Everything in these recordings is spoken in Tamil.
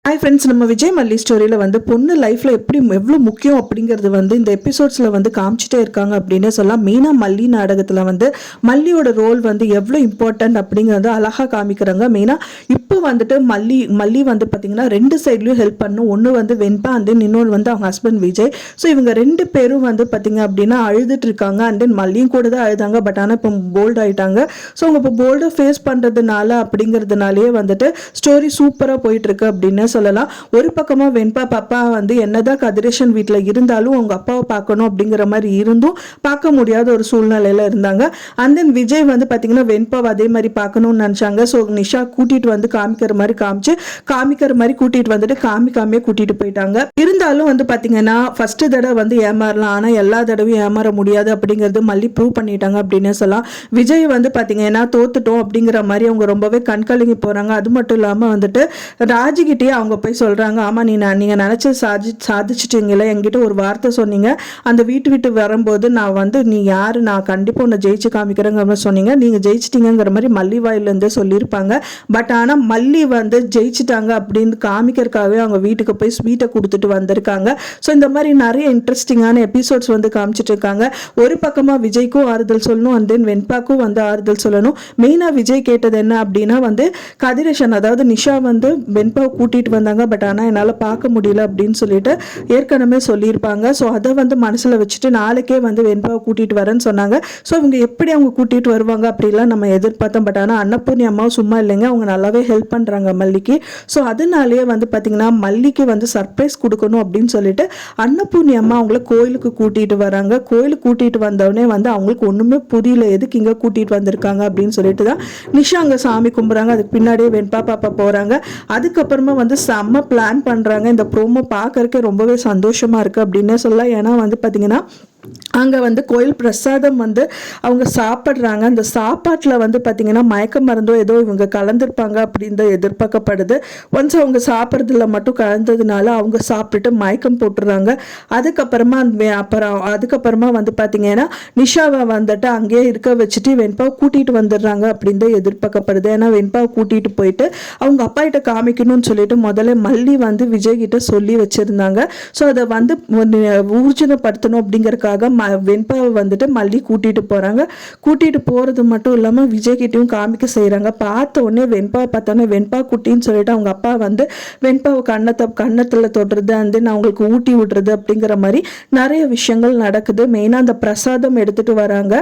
ஹாய் ஃப்ரெண்ட்ஸ், நம்ம விஜய் மல்லி ஸ்டோரியில் வந்து பொண்ணு லைஃப்பில் எவ்வளோ முக்கியம் அப்படிங்கிறது வந்து இந்த எபிசோட்ஸில் வந்து காமிச்சிட்டே இருக்காங்க அப்படின்னு சொல்லலாம். மெயினாக மல்லி நாடகத்தில் வந்து மல்லியோட ரோல் வந்து எவ்வளோ இம்பார்ட்டன்ட் அப்படிங்கிறத அழகாக காமிக்கிறாங்க. மெயினாக இப்போ வந்துட்டு மல்லி வந்து பார்த்திங்கன்னா ரெண்டு சைட்லையும் ஹெல்ப் பண்ணும். ஒன்று வந்து வெண்பா அண்ட் தென் இன்னொன்று வந்து அவங்க ஹஸ்பண்ட் விஜய். ஸோ இவங்க ரெண்டு பேரும் வந்து பார்த்திங்க அப்படின்னா அழுதுட்டு இருக்காங்க. அண்ட் தென் மல்லியும் கூட தான் அழுதாங்க. பட் ஆனால் இப்போ போல்ட் ஆகிட்டாங்க. ஸோ அவங்க இப்போ போல்டாக ஃபேஸ் பண்ணுறதுனால அப்படிங்கிறதுனாலேயே வந்துட்டு ஸ்டோரி சூப்பராக போயிட்டுருக்கு அப்படின்னு சொல்லலாம். ஒரு பக்கமா வெண்பா பாப்பா வந்து என்னதான் கதிரேஷன் வீட்டில் இருந்தாலும் அவங்க அப்பாவை பார்க்கணும் அப்படிங்கிற மாதிரி இருந்தும் பார்க்க முடியாத ஒரு சூழ்நிலையில இருந்தாங்க. அண்ட் தென் விஜய் வந்து பார்த்தீங்கன்னா வெண்பாவை அதே மாதிரி பார்க்கணும்னு நினச்சாங்க. ஸோ நிஷா கூட்டிட்டு வந்து காமிக்கிற மாதிரி கூட்டிட்டு வந்துட்டு காமிக்காமே கூட்டிட்டு போயிட்டாங்க. இருந்தாலும் வந்து பார்த்தீங்கன்னா ஃபர்ஸ்ட் தடவை வந்து ஏமாறலாம், ஆனால் எல்லா தடவையும் ஏமாற முடியாது அப்படிங்கிறது மல்லி ப்ரூவ் பண்ணிட்டாங்க அப்படின்னு சொல்லலாம். விஜய் வந்து பார்த்தீங்கன்னா தோத்துட்டோம் அப்படிங்கிற மாதிரி அவங்க ரொம்பவே கண்கலங்கி போறாங்க. அது மட்டும் இல்லாமல் வந்துட்டு ராஜிகிட்டே அவங்க போய் சொல்கிறாங்க, ஆமாம் நீங்கள் நினச்சி சாதிச்சிட்டிங்களே, என்கிட்ட ஒரு வார்த்தை சொன்னீங்க, அந்த விட்டு வரும்போது நான் வந்து நீ யார், நான் கண்டிப்பாக உன்னை ஜெயிச்சு காமிக்கிறேங்கிற மாதிரி சொன்னீங்க, நீங்கள் ஜெயிச்சிட்டிங்கிற மாதிரி மல்லி வாயிலேருந்தே சொல்லியிருப்பாங்க. பட் ஆனால் மல்லி வந்து ஜெயிச்சிட்டாங்க அப்படின்னு காமிக்கிறதுக்காகவே அவங்க வீட்டுக்கு போய் ஸ்வீட்டை கொடுத்துட்டு வந்திருக்காங்க. ஸோ இந்த மாதிரி நிறைய இன்ட்ரெஸ்டிங்கான எபிசோட்ஸ் வந்து காமிச்சிட்டு இருக்காங்க. ஒரு பக்கமாக விஜய்க்கும் ஆறுதல் சொல்லணும், அண்ட் தென் வெண்பாக்கும் வந்து ஆறுதல் சொல்லணும். மெயினாக விஜய் கேட்டது என்ன அப்படின்னா வந்து கதிரேஷன், அதாவது நிஷா வந்து வெண்பாவை கூட்டிகிட்டு வந்தாங்க. பட் ஆனால் என்னால் பார்க்க முடியல அப்படின்னு சொல்லிட்டு ஏற்கனவே சொல்லியிருப்பாங்க. ஸோ அதை வந்து மனசில் வச்சுட்டு நாளைக்கே வந்து வெண்பாவை கூட்டிகிட்டு வரேன்னு சொன்னாங்க. ஸோ இவங்க எப்படி அவங்க கூட்டிகிட்டு வருவாங்க அப்படிலாம் நம்ம எதிர்பார்த்தோம். பட் ஆனால் அன்னபூர்ணி அம்மாவும் சும்மா இல்லைங்க, அவங்க நல்லாவே ஹெல்ப் பண்ணுறாங்க மல்லிக்கு. ஸோ அதனாலேயே வந்து பார்த்திங்கன்னா மல்லிக்கு வந்து சர்ப்ரைஸ் கொடுக்கணும் அப்படின்னு சொல்லிட்டு அன்னபூர்ணி அம்மா அவங்கள கோயிலுக்கு கூட்டிகிட்டு வராங்க. கோயிலுக்கு கூட்டிகிட்டு வந்தவொடனே வந்து அவங்களுக்கு ஒன்றுமே புரியல, எதுக்கு இங்கே கூட்டிகிட்டு வந்திருக்காங்க அப்படின்னு சொல்லிட்டு தான் நிஷா அங்கே சாமி கும்பிட்றாங்க. அதுக்கு பின்னாடியே வெண்பா பாப்பா போகிறாங்க. அதுக்கப்புறமா வந்து செம்ம பிளான் பண்ணுறாங்க. இந்த ப்ரோமோ பார்க்கறதுக்கு ரொம்பவே சந்தோஷமாக இருக்குது அப்படின்னே சொல்லலாம். ஏன்னா வந்து பார்த்திங்கன்னா அங்கே வந்து கோயில் பிரசாதம் வந்து அவங்க சாப்பிட்றாங்க. அந்த சாப்பாட்டில் வந்து பார்த்திங்கன்னா மயக்க மருந்தோ ஏதோ இவங்க கலந்துருப்பாங்க அப்படின்னு எதிர்பார்க்கப்படுது. ஒன்ஸ் அவங்க சாப்பிட்றதுல மட்டும் கலந்ததுனால அவங்க சாப்பிட்டுட்டு மயக்கம் போட்டுடுறாங்க. அதுக்கப்புறமா வந்து பார்த்திங்கன்னா நிஷாவை வந்துட்டு அங்கேயே இருக்க வச்சுட்டு வெண்பாவை கூட்டிகிட்டு வந்துடுறாங்க அப்படின்னு எதிர்பார்க்கப்படுது. ஏன்னா வெண்பாவை கூட்டிகிட்டு போயிட்டு அவங்க அப்பா கிட்ட காமிக்கணும்னு சொல்லிட்டு முதல்ல மல்லி வந்து விஜய் கிட்ட சொல்லி வச்சுருந்தாங்க. ஸோ அதை வந்து ஊர்ஜிதப்படுத்தணும் அப்படிங்கிறதுக்காக வெண்பாவை வந்துட்டு மல்லி கூட்டிட்டு போறாங்க. கூட்டிட்டு போறது மட்டும் இல்லாம விஜய் கிட்டையும் காமிக்க செய்யறாங்க. பார்த்த உடனே வெண்பாவை பார்த்தோன்னே வெண்பா குட்டின்னு சொல்லிட்டு அவங்க அப்பா வந்து வெண்பாவை கண்ணத்துல தொடுறது, அந்த அவங்களுக்கு ஊட்டி விடுறது அப்படிங்கிற மாதிரி நிறைய விஷயங்கள் நடக்குது. மெயினா அந்த பிரசாதம் எடுத்துட்டு வராங்க.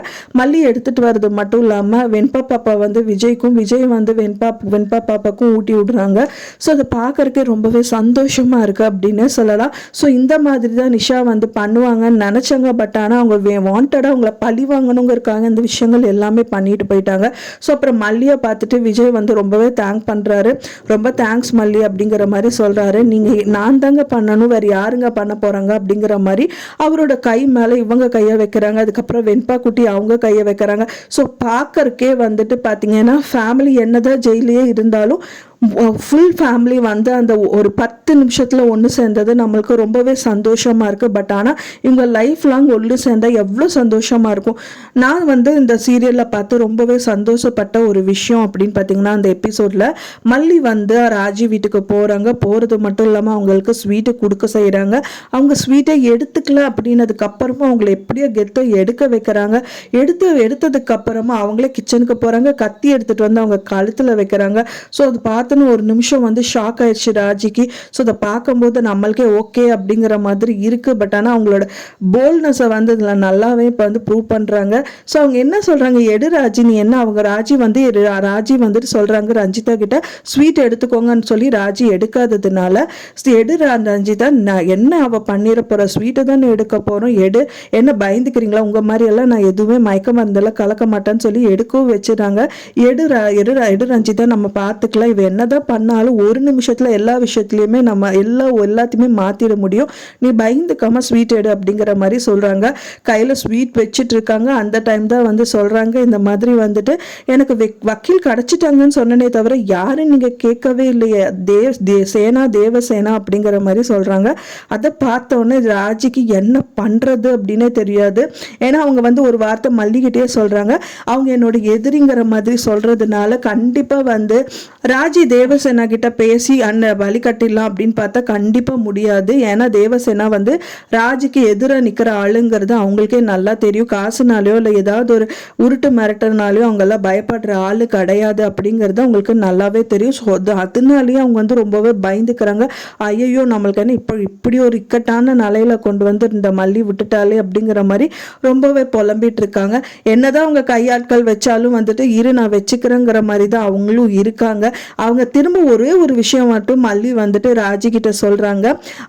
மல்லி எடுத்துட்டு வர்றது மட்டும் இல்லாம வெண்பா பாப்பா வந்து விஜய்க்கும், விஜய் வந்து வெண்பா பாப்பாக்கும் ஊட்டி விடுறாங்க. ஸோ அதை பார்க்கறதுக்கே ரொம்பவே சந்தோஷமா இருக்கு அப்படின்னு சொல்லலாம். ஸோ இந்த மாதிரி தான் நிஷா வந்து பண்ணுவாங்கன்னு நினைச்சாங்க. பட் ஆனால் அவங்க வாண்டடாக அவங்கள பழி வாங்கணுங்கிறக்காக இந்த விஷயங்கள் எல்லாமே பண்ணிட்டு போயிட்டாங்க. ஸோ அப்புறம் மல்லியை பார்த்துட்டு விஜய் வந்து ரொம்பவே தேங்க் பண்ணுறாரு. ரொம்ப தேங்க்ஸ் மல்லி அப்படிங்கிற மாதிரி சொல்கிறாரு. நீங்கள் நான் தாங்க பண்ணணும், வேறு யாருங்க பண்ண போகிறாங்க அப்படிங்கிற மாதிரி அவரோட கை மேலே இவங்க கையை வைக்கிறாங்க. அதுக்கப்புறம் வெண்பா குட்டி அவங்க கையை வைக்கிறாங்க. ஸோ பார்க்கறக்கே வந்துட்டு பார்த்தீங்கன்னா ஃபேமிலி என்னதான் ஜெயிலே இருந்தாலும் ஃபுல் ஃபேமிலி வந்து அந்த ஒரு 10 நிமிஷத்தில் ஒன்று சேர்ந்தது நம்மளுக்கு ரொம்பவே சந்தோஷமாக இருக்குது. பட் ஆனால் இவங்க லைஃப் லாங் ஒன்று சேர்ந்தால் எவ்வளோ சந்தோஷமாக இருக்கும். நான் வந்து இந்த சீரியலில் பார்த்து ரொம்பவே சந்தோஷப்பட்ட ஒரு விஷயம் அப்படின்னு பார்த்தீங்கன்னா அந்த எபிசோடில் மல்லி வந்து ராஜி வீட்டுக்கு போகிறது மட்டும் இல்லாமல் அவங்களுக்கு ஸ்வீட்டு கொடுக்க செய்கிறாங்க. அவங்க ஸ்வீட்டை எடுத்துக்கல அப்படின்னதுக்கு அப்புறமா அவங்கள எப்படியோ கெத்தோ எடுக்க வைக்கிறாங்க. எடுத்ததுக்கு அப்புறமா அவங்களே கிச்சனுக்கு போகிறாங்க. கத்தி எடுத்துகிட்டு வந்து அவங்க கழுத்தில் வைக்கிறாங்க. ஸோ அது பார்த்து ஒரு நிமிஷம் வந்து ஷாக் ஆயிடுச்சு ராஜிக்கு. ஸோ அதை பார்க்கும்போது நம்மளுக்கே ஓகே அப்படிங்கிற மாதிரி இருக்கு. பட் ஆனால் அவங்களோட போல்ட்னஸை வந்து இதில் நல்லாவே இப்போ வந்து ப்ரூவ் பண்ணுறாங்க. ஸோ அவங்க என்ன சொல்கிறாங்க, எடு ராஜி நீ என்ன, அவங்க ராஜி வந்துட்டு சொல்கிறாங்க ரஞ்சிதா கிட்ட ஸ்வீட் எடுத்துக்கோங்கன்னு சொல்லி ராஜி எடுக்காததுனால எடு ரஞ்சிதா, நான் என்ன அவள் பண்ணிட போகிற ஸ்வீட்டை தானே எடுக்க போகிறோம், எடு, என்ன பயந்துக்கிறீங்களா, உங்கள் மாதிரி எல்லாம் நான் எதுவுமே மயக்க மருந்தெல்லாம் கலக்க மாட்டேன்னு சொல்லி எடுக்கவும் வச்சுறாங்க. எடு ரஞ்சிதா, நம்ம பார்த்துக்கலாம், இவ என்னதான் பண்ணாலும் ஒரு நிமிஷத்துல எல்லா விஷயத்துலையுமே நம்ம எல்லாத்தையுமே மாத்திட முடியும், நீ பயந்துக்காம ஸ்வீட் எடு அப்படிங்கிற மாதிரி சொல்றாங்க. கையில ஸ்வீட் வச்சுட்டு இருக்காங்க. அந்த டைம் தான் வந்து சொல்றாங்க, இந்த மாதிரி வந்துட்டு எனக்கு வக்கீல் கிடைச்சிட்டாங்கன்னு சொன்னனே தவிர யாரும் நீங்க கேட்கவே இல்லையே, தேவசேனா அப்படிங்கிற மாதிரி சொல்றாங்க. அதை பார்த்த உடனே ராஜிக்கு என்ன பண்றது அப்படின்னே தெரியாது. ஏன்னா அவங்க வந்து ஒரு வார்த்தை மல்லிகிட்டே சொல்றாங்க, அவங்க என்னோட எதிரிங்கிற மாதிரி சொல்றதுனால கண்டிப்பா வந்து ராஜி தேவசேனா கிட்ட பேசி அந்த வழி கட்டிடலாம் அப்படின்னு பார்த்தா கண்டிப்பாக முடியாது. ஏன்னா தேவசேனா வந்து ராஜுக்கு எதிராக நிற்கிற ஆளுங்கிறது அவங்களுக்கே நல்லா தெரியும். காசுனாலையோ இல்லை ஏதாவது ஒரு உருட்டு மிரட்டுறனாலையோ அவங்கெல்லாம் பயப்படுற ஆளு கிடையாது அப்படிங்கிறது அவங்களுக்கு நல்லாவே தெரியும். ஸோ அதனாலேயே அவங்க வந்து ரொம்பவே பயந்துக்கிறாங்க. ஐயோ நம்மளுக்கு என்ன இப்படி ஒரு இக்கட்டான நிலையில கொண்டு வந்து இந்த மல்லி விட்டுட்டாலே அப்படிங்கிற மாதிரி ரொம்பவே புலம்பிட்டு இருக்காங்க. என்னதான் அவங்க கையாட்கள் வச்சாலும் வந்துட்டு இரு நான் வச்சுக்கிறேங்கிற மாதிரி தான் அவங்களும் இருக்காங்க. அவங்க திரும்ப ஒரே ஒரு விஷயம் மட்டும் மல்லி வந்துட்டு ராஜி கிட்ட சொல்றாங்க.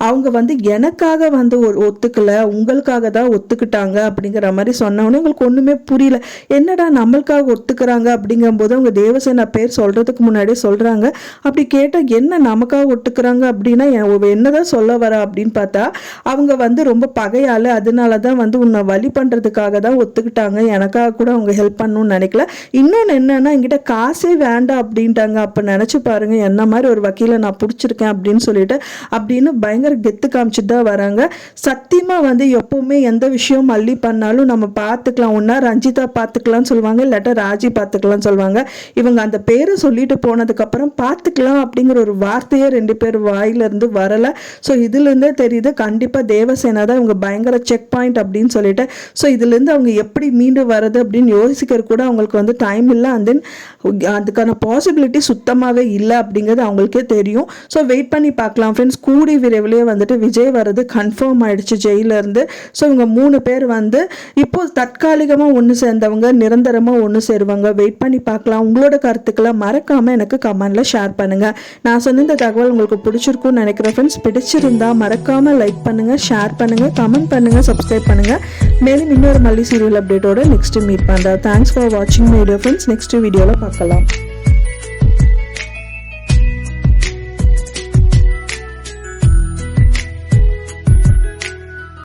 அவங்க வந்து எனக்காக வந்து ஒத்துக்கல, உங்களுக்காக தான் ஒத்துக்கிட்டாங்க அப்படிங்கிற மாதிரி சொன்னவொடனே உங்களுக்கு ஒண்ணுமே புரியல. என்னடா நம்மளுக்காக ஒத்துக்கிறாங்க அப்படிங்கும்போது அவங்க தேவசேனா பேர் சொல்றதுக்கு முன்னாடியே சொல்றாங்க. அப்படி கேட்டா என்ன நமக்காக ஒத்துக்கிறாங்க அப்படின்னா என்னதான் சொல்ல வர அப்படின்னு பார்த்தா அவங்க வந்து ரொம்ப பகையால, அதனாலதான் வந்து உன்னை வழி பண்றதுக்காக தான் ஒத்துக்கிட்டாங்க, எனக்காக கூட அவங்க ஹெல்ப் பண்ணணும்னு நினைக்கல. இன்னொன்னு என்னன்னா என்கிட்ட காசே வேண்டாம் அப்படின்ட்டாங்க. அப்ப நினைச்சு பாருங்க என்ன மாதிரி ஒரு வக்கீலை நான் பிடிச்சிருக்கேன் அப்படின்னு சொல்லிட்டு அப்படின்னு பயங்கர கெத்து காமிச்சிட்டு தான் வராங்க. சத்தியமா வந்து எப்பவுமே எந்த விஷயம் மல்லி பண்ணாலும் நம்ம பார்த்துக்கலாம், ஒன்னா ரஞ்சிதா பார்த்துக்கலாம்னு சொல்லுவாங்க, இல்லாட்டா ராஜி பார்த்துக்கலாம்னு சொல்லுவாங்க. இவங்க அந்த பேரை சொல்லிட்டு போனதுக்கு அப்புறம் பார்த்துக்கலாம் அப்படிங்கிற ஒரு வார்த்தையே ரெண்டு பேர் வாயில இருந்து வரல. ஸோ இதுல இருந்தே தெரியுது கண்டிப்பா தேவசேனா தான் இவங்க பயங்கர செக் பாயிண்ட் அப்படின்னு சொல்லிட்டு. ஸோ இதுல இருந்து அவங்க எப்படி மீண்டு வர்றது அப்படின்னு யோசிக்கிற கூட அவங்களுக்கு வந்து டைம் இல்லை. அண்ட் தென் அதுக்கான பாசிபிலிட்டி சுத்தமாகவே இல்லை அப்படிங்கிறது அவங்களுக்கே தெரியும். ஸோ வெயிட் பண்ணி பார்க்கலாம் ஃப்ரெண்ட்ஸ். கூடி விரைவிலே வந்துட்டு விஜய் வர்றது கன்ஃபார்ம் ஆயிடுச்சு ஜெயிலிருந்து. ஸோ இவங்க 3 பேர் வந்து இப்போ தற்காலிகமாக ஒன்று சேர்ந்தவங்க நிரந்தரமாக ஒன்று சேருவாங்க. வெயிட் பண்ணி பார்க்கலாம். உங்களோட கருத்துக்களை மறக்காமல் எனக்கு கமெண்ட்ல ஷேர் பண்ணுங்க. நான் சொன்ன இந்த தகவல் உங்களுக்கு பிடிச்சிருக்கும்னு நினைக்கிறேன் ஃப்ரெண்ட்ஸ். பிடிச்சிருந்தா மறக்காமல் லைக் பண்ணுங்க, ஷேர் பண்ணுங்க, கமெண்ட் பண்ணுங்க, சப்ஸ்கிரைப் பண்ணுங்க. மேலும் இன்னொரு மல்லி சீரியல் அப்டேட்டோட நெக்ஸ்ட் மீட் பண்ணுறேன். தேங்க்ஸ் ஃபார் வாட்சிங் மை வீடியோ ஃப்ரெண்ட்ஸ். நெக்ஸ்ட் வீடியோவில் பார்க்கலாம்.